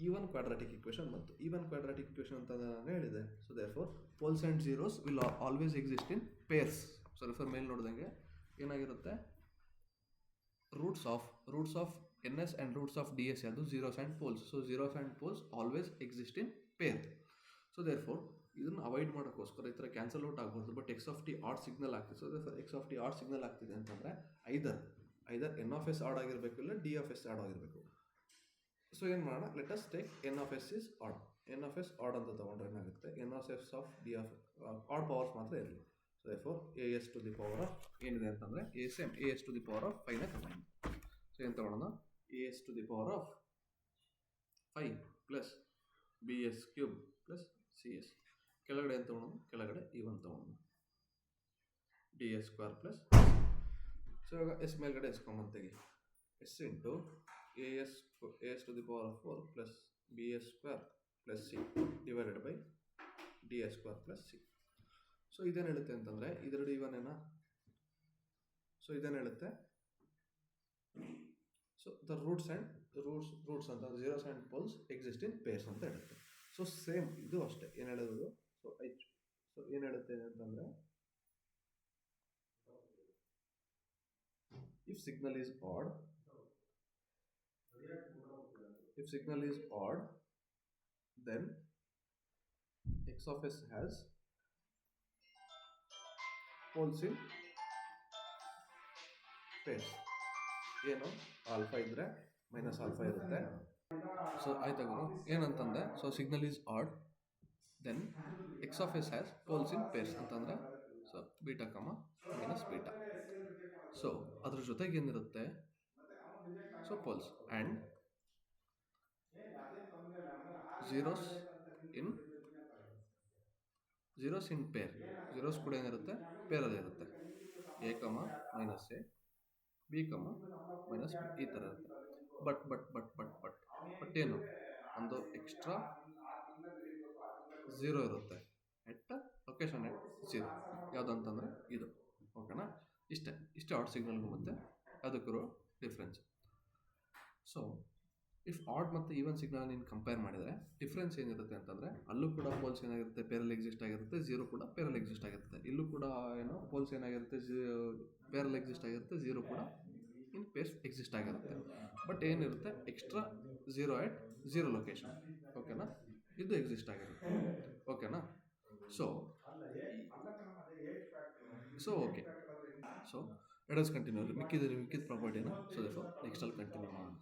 ಈವನ್ ಕ್ವಾಡ್ರಾಟಿಕ್ ಇಕ್ವೇಷನ್ ಬಂತು. ಈವನ್ ಕ್ವಾಡ್ರಾಟಿಕ್ ಇಕ್ವೇಷನ್ ಅಂತ ನಾನು ಹೇಳಿದೆ. So therefore poles and zeros will always exist in pairs. So refer ಮೇಲೆ ನೋಡಿದಂಗೆ ಏನಾಗಿರುತ್ತೆ, roots of n s and roots of d s ಯಾವುದು, zeros and poles. So zeros and poles always exist in pair. So therefore ಇದನ್ನು avoid ಮಾಡೋಕ್ಕೋಸ್ಕರ ಈ ಥರ cancel out ಆಗ್ಬಾರ್ದು. But x of t odd signal ಆಗ್ತಿದೆ. So therefore X of t odd signal ಆಗ್ತಿದೆ ಅಂತಂದರೆ either n of S odd ಆಗಿರಬೇಕು, ಇಲ್ಲ ಡಿ ಆಫ್ ಎಸ್ ಆಡ್ ಆಗಿರಬೇಕು. ಸೊ ಏನು ಮಾಡೋಣ, let us take n of S is odd. N of S odd ಅಂತ ತೊಗೊಂಡ್ರೆ ಏನಾಗುತ್ತೆ, n of s of d of odd powers ಮಾತ್ರ ಇರಲಿ. So therefore a S to the power of ಏನಿದೆ ಅಂತಂದರೆ a S to the power of 5ನ ತಗೊಂಡು. So ಏನು ತೊಗೊಳ್ಳೋಣ, a S to the power of 5 plus B S cube plus C S. ಕೆಳಗಡೆ ಏನು ತೊಗೊಳೋಣ, ಕೆಳಗಡೆ ಇವನ್ ತೊಗೊಳೋಣ, D S square plus. So ಇವಾಗ ಎಸ್ ಮೇಲ್ಗಡೆ ಎಸ್ಕೊಂಬಂತೆಗೆ S into A S to the power of 4 plus B S square plus C divided by D S square plus C. So ಇದೇನು ಹೇಳುತ್ತೆ ಅಂತಂದರೆ ಇದೆರಡು ಇವನೇನಾ. ಸೊ ಇದೇನು ಹೇಳುತ್ತೆ, ಸೊ ದ ರೂಟ್ಸ್ ಅಂತ zeros and poles exist in pairs ಅಂತ ಹೇಳುತ್ತೆ. ಸೊ ಸೇಮ್ ಇದು ಅಷ್ಟೇ ಏನು ಹೇಳೋದು. ಸೊ ಏನು ಹೇಳುತ್ತೆ ಅಂತಂದರೆ, if signal is odd, then x of s has poles in pairs. ಏನು ಆಲ್ಫಾ ಇದ್ರೆ ಮೈನಸ್ ಆಲ್ಫಾ ಇರುತ್ತೆ. ಸೊ ಆಯ್ತಾ ಗುರು, ಏನಂತಂದೆ, so signal is odd then X of S has poles in pairs ಅಂತಂದರೆ so beta comma minus beta. So ಅದ್ರ ಜೊತೆಗೆ ಏನಿರುತ್ತೆ, so poles and zeros in pair. Zeros ಕೂಡ ಏನಿರುತ್ತೆ, ಪೇರಲ್ಲಿ ಇರುತ್ತೆ. A comma minus A, B comma minus B, ಈ ಥರ ಇರುತ್ತೆ. ಬಟ್ ಏನು, ಒಂದು ಎಕ್ಸ್ಟ್ರಾ ಝೀರೋ ಇರುತ್ತೆ ಎಟ್ ಲೊಕೇಶನ್ ಎಟ್ ಝೀರೋ. ಯಾವುದಂತಂದರೆ ಇದು. ಓಕೆನಾ, ಇಷ್ಟೇ ಆಡ್ ಸಿಗ್ನಲ್ಗೂ ಮತ್ತು ಅದಕ್ಕೂ ಡಿಫ್ರೆನ್ಸ್. ಸೊ ಇಫ್ ಆಡ್ ಮತ್ತು ಈವನ್ ಸಿಗ್ನಲ್ ನೀನು ಕಂಪೇರ್ ಮಾಡಿದರೆ ಡಿಫ್ರೆನ್ಸ್ ಏನಿರುತ್ತೆ ಅಂತಂದರೆ, ಅಲ್ಲೂ ಕೂಡ ಪೋಲ್ಸ್ ಏನಾಗಿರುತ್ತೆ, ಪೇರಲ್ಲಿ ಎಕ್ಸಿಸ್ಟ್ ಆಗಿರುತ್ತೆ, ಝೀರೋ ಕೂಡ ಪೇರಲ್ಲಿ ಎಕ್ಸಿಸ್ಟ್ ಆಗಿರುತ್ತೆ. ಇಲ್ಲೂ ಕೂಡ ಏನು ಪೋಲ್ಸ್ ಏನಾಗಿರುತ್ತೆ, ಪೇರಲ್ಲಿ ಎಕ್ಸಿಸ್ಟ್ ಆಗಿರುತ್ತೆ, ಝೀರೋ ಕೂಡ ಇನ್ ಪೇರ್ಸ್ ಎಕ್ಸಿಸ್ಟ್ ಆಗಿರುತ್ತೆ. ಬಟ್ ಏನಿರುತ್ತೆ, ಎಕ್ಸ್ಟ್ರಾ ಝೀರೋ ಎಟ್ ಝೀರೋ ಲೊಕೇಶನ್. ಓಕೆನಾ, ಇದು ಎಕ್ಸಿಸ್ಟ್ ಆಗಿರುತ್ತೆ. ಓಕೆನಾ. So okay, so let us continue ಮಿಕ್ಕಿದ ಪ್ರಾಪರ್ಟಿನ. ಸೊ ನೆಕ್ಸ್ಟಲ್ಲಿ ಕಂಟಿನ್ಯೂ ಮಾಡೋಣ.